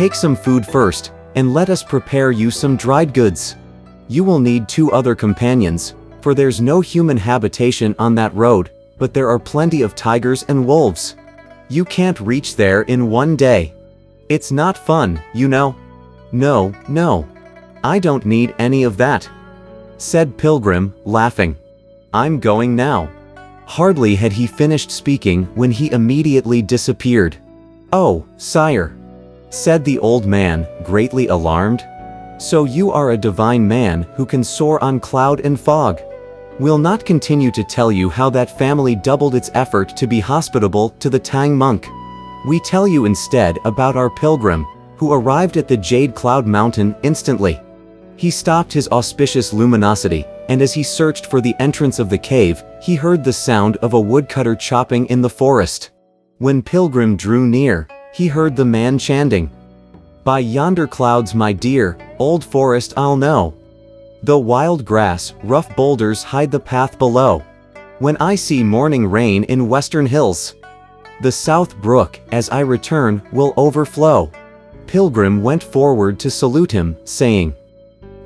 take some food first, and let us prepare you some dried goods. You will need 2 other companions, for there's no human habitation on that road, but there are plenty of tigers and wolves. You can't reach there in one day. It's not fun, you know." "No, no. I don't need any of that," said Pilgrim, laughing. "I'm going now." Hardly had he finished speaking when he immediately disappeared. "Oh, sire," said the old man, greatly alarmed. "So you are a divine man who can soar on cloud and fog. We'll not continue to tell you how that family doubled its effort to be hospitable to the Tang monk. We tell you instead about our pilgrim, who arrived at the Jade Cloud Mountain instantly. He stopped his auspicious luminosity, and as he searched for the entrance of the cave, he heard the sound of a woodcutter chopping in the forest. When Pilgrim drew near, he heard the man chanting, "By yonder clouds, my dear, old forest I'll know. The wild grass, rough boulders hide the path below. When I see morning rain in western hills, the south brook, as I return, will overflow." Pilgrim went forward to salute him, saying,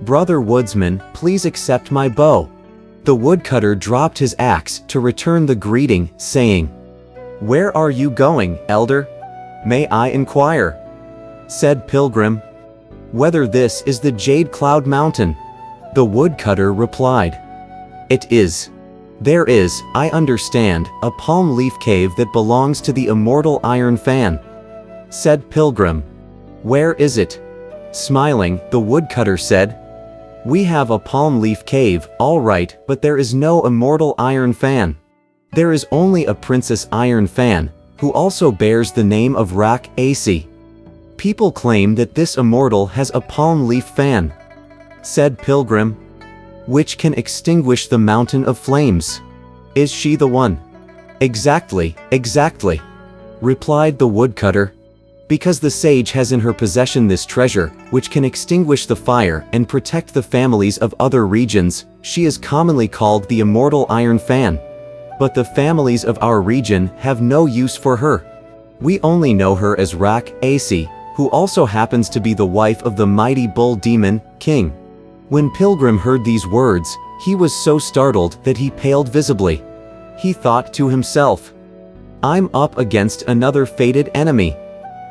"Brother woodsman, please accept my bow." The woodcutter dropped his axe to return the greeting, saying, "Where are you going, elder? May I inquire?" said Pilgrim. "Whether this is the Jade Cloud Mountain?" The woodcutter replied. "It is. There is, I understand, a palm leaf cave that belongs to the immortal Iron Fan," said Pilgrim. "Where is it?" Smiling, the woodcutter said, "We have a palm leaf cave, all right, but there is no immortal Iron Fan. There is only a Princess Iron Fan, who also bears the name of Rak Asi. People claim that this immortal has a palm leaf fan," said Pilgrim, "which can extinguish the mountain of flames. Is she the one?" "Exactly, exactly," replied the woodcutter. "Because the sage has in her possession this treasure, which can extinguish the fire and protect the families of other regions, she is commonly called the immortal Iron Fan. But the families of our region have no use for her. We only know her as Rak Asi, who also happens to be the wife of the mighty bull demon, King." When Pilgrim heard these words, he was so startled that he paled visibly. He thought to himself, "I'm up against another fated enemy.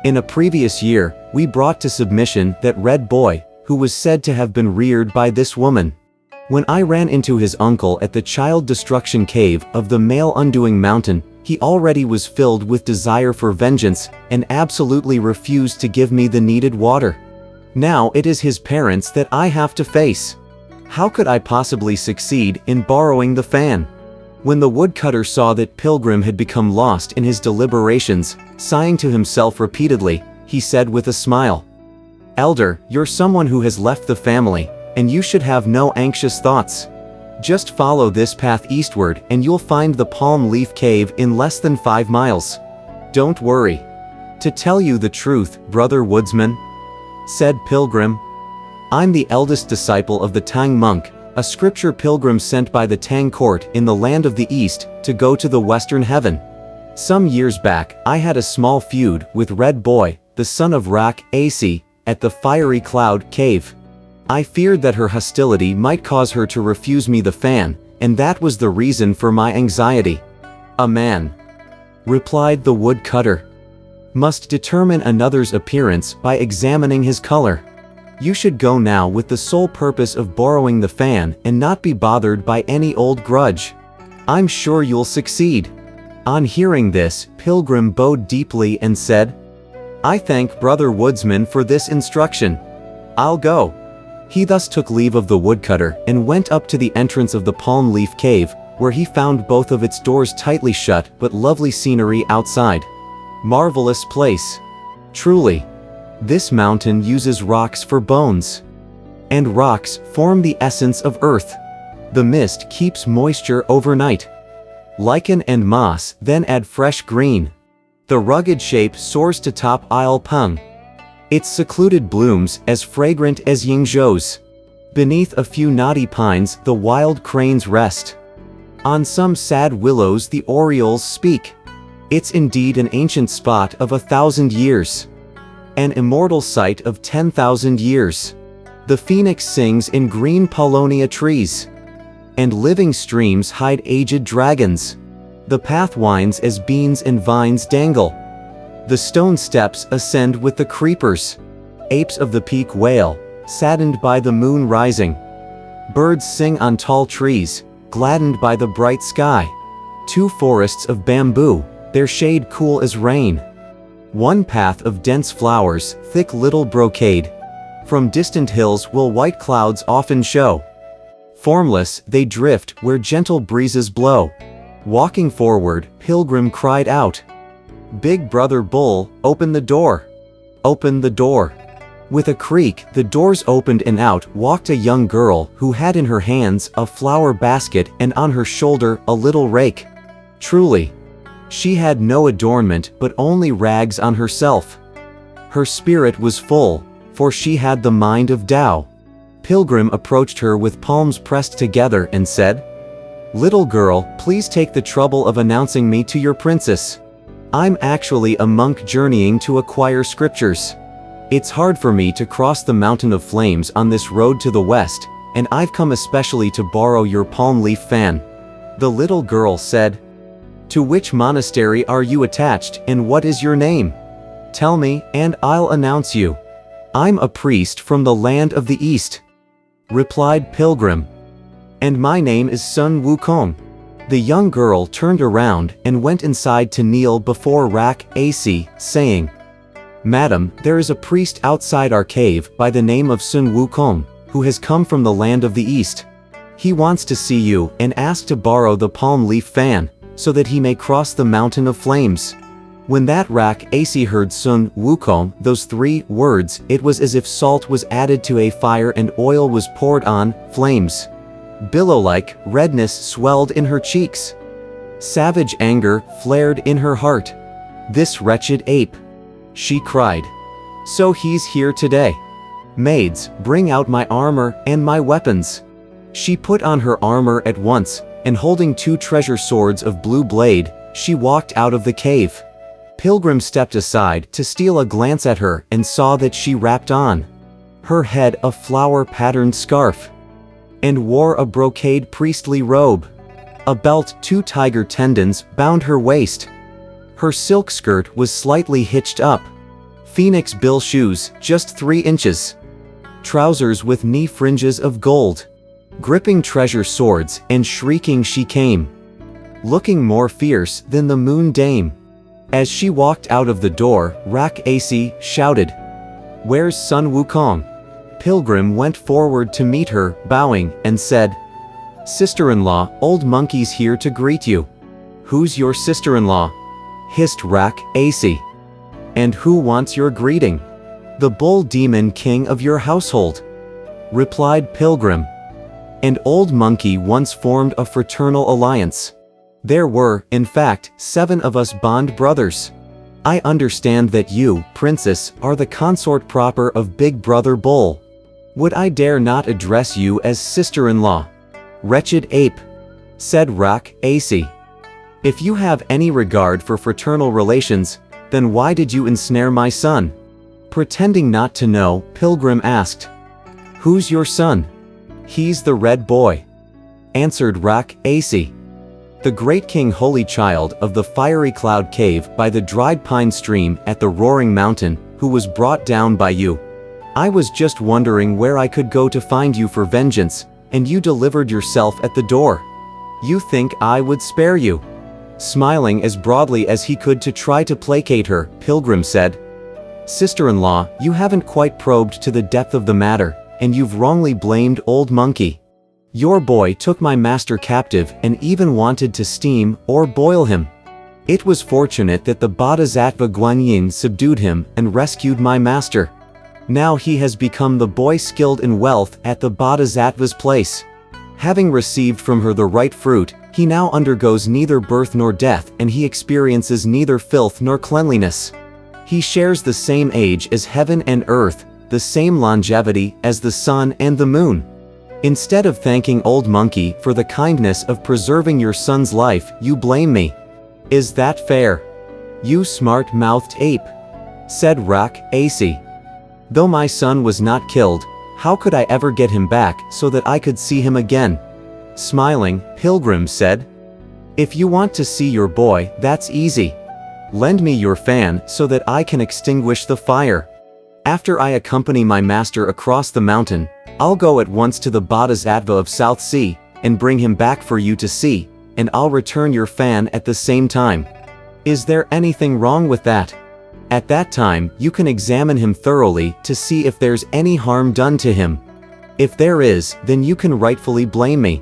In a previous year, we brought to submission that red boy, who was said to have been reared by this woman. When I ran into his uncle at the child destruction cave of the male undoing mountain, he already was filled with desire for vengeance and absolutely refused to give me the needed water. Now it is his parents that I have to face. How could I possibly succeed in borrowing the fan?" When the woodcutter saw that Pilgrim had become lost in his deliberations, sighing to himself repeatedly, he said with a smile, "Elder, you're someone who has left the family, and you should have no anxious thoughts. Just follow this path eastward and you'll find the Palm Leaf Cave in less than 5 miles. Don't worry. To tell you the truth, brother woodsman," said Pilgrim, "I'm the eldest disciple of the Tang monk, a scripture pilgrim sent by the Tang court in the land of the east to go to the western heaven. Some years back, I had a small feud with Red Boy, the son of Rak Asi, at the Fiery Cloud Cave. I feared that her hostility might cause her to refuse me the fan, and that was the reason for my anxiety." "A man," replied the woodcutter, "must determine another's appearance by examining his color. You should go now with the sole purpose of borrowing the fan and not be bothered by any old grudge. I'm sure you'll succeed." On hearing this, Pilgrim bowed deeply and said, "I thank Brother Woodsman for this instruction. I'll go." He thus took leave of the woodcutter and went up to the entrance of the Palm Leaf Cave, where he found both of its doors tightly shut but lovely scenery outside. Marvelous place. Truly. This mountain uses rocks for bones. And rocks form the essence of earth. The mist keeps moisture overnight. Lichen and moss then add fresh green. The rugged shape soars to top Isle Peng. Its secluded blooms as fragrant as Yingzhou's. Beneath a few knotty pines the wild cranes rest. On some sad willows the orioles speak. It's indeed an ancient spot of 1,000 years. an immortal sight of 10,000 years. The phoenix sings in green paulownia trees, and living streams hide aged dragons. The path winds as beans and vines dangle. The stone steps ascend with the creepers. Apes of the peak wail, saddened by the moon rising. Birds sing on tall trees, gladdened by the bright sky. Two forests of bamboo, their shade cool as rain. One path of dense flowers, thick little brocade. From distant hills will white clouds often show. Formless, they drift where gentle breezes blow. Walking forward, Pilgrim cried out, "Big Brother Bull, open the door! Open the door!" With a creak, the doors opened and out walked a young girl who had in her hands a flower basket and on her shoulder a little rake. Truly, she had no adornment but only rags on herself. Her spirit was full, for she had the mind of Tao. Pilgrim approached her with palms pressed together and said, "Little girl, please take the trouble of announcing me to your princess. I'm actually a monk journeying to acquire scriptures. It's hard for me to cross the mountain of flames on this road to the west, and I've come especially to borrow your palm leaf fan." The little girl said, "To which monastery are you attached, and what is your name? Tell me, and I'll announce you." "I'm a priest from the land of the east," replied Pilgrim. "And my name is Sun Wukong." The young girl turned around and went inside to kneel before Rak Asi, saying, "Madam, there is a priest outside our cave by the name of Sun Wukong, who has come from the land of the east. He wants to see you and ask to borrow the palm leaf fan, so that he may cross the mountain of flames." When that Rak Asi heard Sun Wukong, those three words, it was as if salt was added to a fire and oil was poured on flames. Billow-like redness swelled in her cheeks. Savage anger flared in her heart. "This wretched ape!" she cried. "So he's here today. Maids, bring out my armor and my weapons." She put on her armor at once, and holding two treasure swords of blue blade, she walked out of the cave. Pilgrim stepped aside to steal a glance at her and saw that she wrapped on her head a flower-patterned scarf, and wore a brocade priestly robe. A belt, two tiger tendons, bound her waist. Her silk skirt was slightly hitched up. Phoenix bill shoes, just 3 inches. Trousers with knee fringes of gold. Gripping treasure swords and shrieking she came, looking more fierce than the moon dame. As she walked out of the door, Rak Asi shouted, "Where's Sun Wukong?" Pilgrim went forward to meet her, bowing, and said, "Sister-in-law, old monkey's here to greet you." "Who's your sister-in-law?" hissed Rak Asi. "And who wants your greeting?" "The bull demon king of your household," replied Pilgrim. "And old monkey once formed a fraternal alliance. There were, in fact, 7 of us bond brothers. I understand that you, princess, are the consort proper of Big Brother Bull. Would I dare not address you as sister-in-law?" "Wretched ape," said Rak Asi. "If you have any regard for fraternal relations, then why did you ensnare my son?" Pretending not to know, Pilgrim asked, "Who's your son?" "He's the red boy," answered Rak Asi. "The great king holy child of the fiery cloud cave by the dried pine stream at the roaring mountain, who was brought down by you. I was just wondering where I could go to find you for vengeance, and you delivered yourself at the door. You think I would spare you?" Smiling as broadly as he could to try to placate her, Pilgrim said, "Sister-in-law, you haven't quite probed to the depth of the matter, and you've wrongly blamed old monkey. Your boy took my master captive and even wanted to steam or boil him. It was fortunate that the Bodhisattva Guanyin subdued him and rescued my master. Now he has become the boy skilled in wealth at the Bodhisattva's place. Having received from her the right fruit, he now undergoes neither birth nor death, and he experiences neither filth nor cleanliness. He shares the same age as heaven and earth, the same longevity as the sun and the moon. Instead of thanking old monkey for the kindness of preserving your son's life, you blame me. Is that fair? You smart-mouthed ape." said Rak Asi. Though my son was not killed, how could I ever get him back so that I could see him again? Smiling, Pilgrim said, if you want to see your boy, that's easy. Lend me your fan so that I can extinguish the fire. After I accompany my master across the mountain, I'll go at once to the Bodhisattva of South Sea, and bring him back for you to see, and I'll return your fan at the same time. Is there anything wrong with that? At that time, you can examine him thoroughly to see if there's any harm done to him. If there is, then you can rightfully blame me.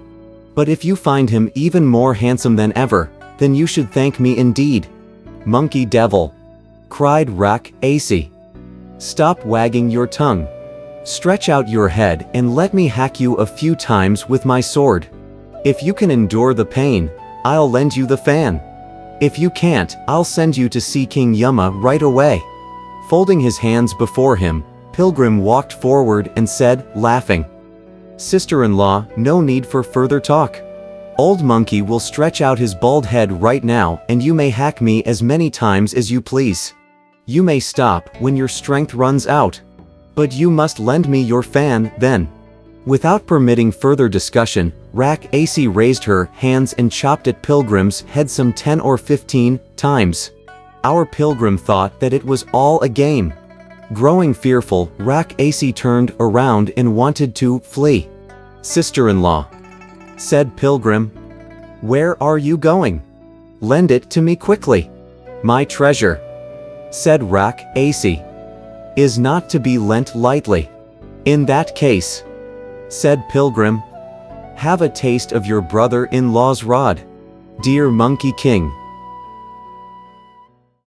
But if you find him even more handsome than ever, then you should thank me indeed. Monkey devil! Cried Rak Asi. Stop wagging your tongue. Stretch out your head and let me hack you a few times with my sword. If you can endure the pain, I'll lend you the fan. If you can't, I'll send you to see King Yama right away. Folding his hands before him, Pilgrim walked forward and said, laughing, Sister-in-law, no need for further talk. Old Monkey will stretch out his bald head right now and you may hack me as many times as you please. You may stop when your strength runs out. But you must lend me your fan, then. Without permitting further discussion, Rak Asi raised her hands and chopped at Pilgrim's head some 10 or 15 times. Our Pilgrim thought that it was all a game. Growing fearful, Rak Asi turned around and wanted to flee. Sister-in-law, said Pilgrim, where are you going? Lend it to me quickly. My treasure, said Rak Asi, is not to be lent lightly. In that case, said Pilgrim, have a taste of your brother-in-law's rod. Dear Monkey King.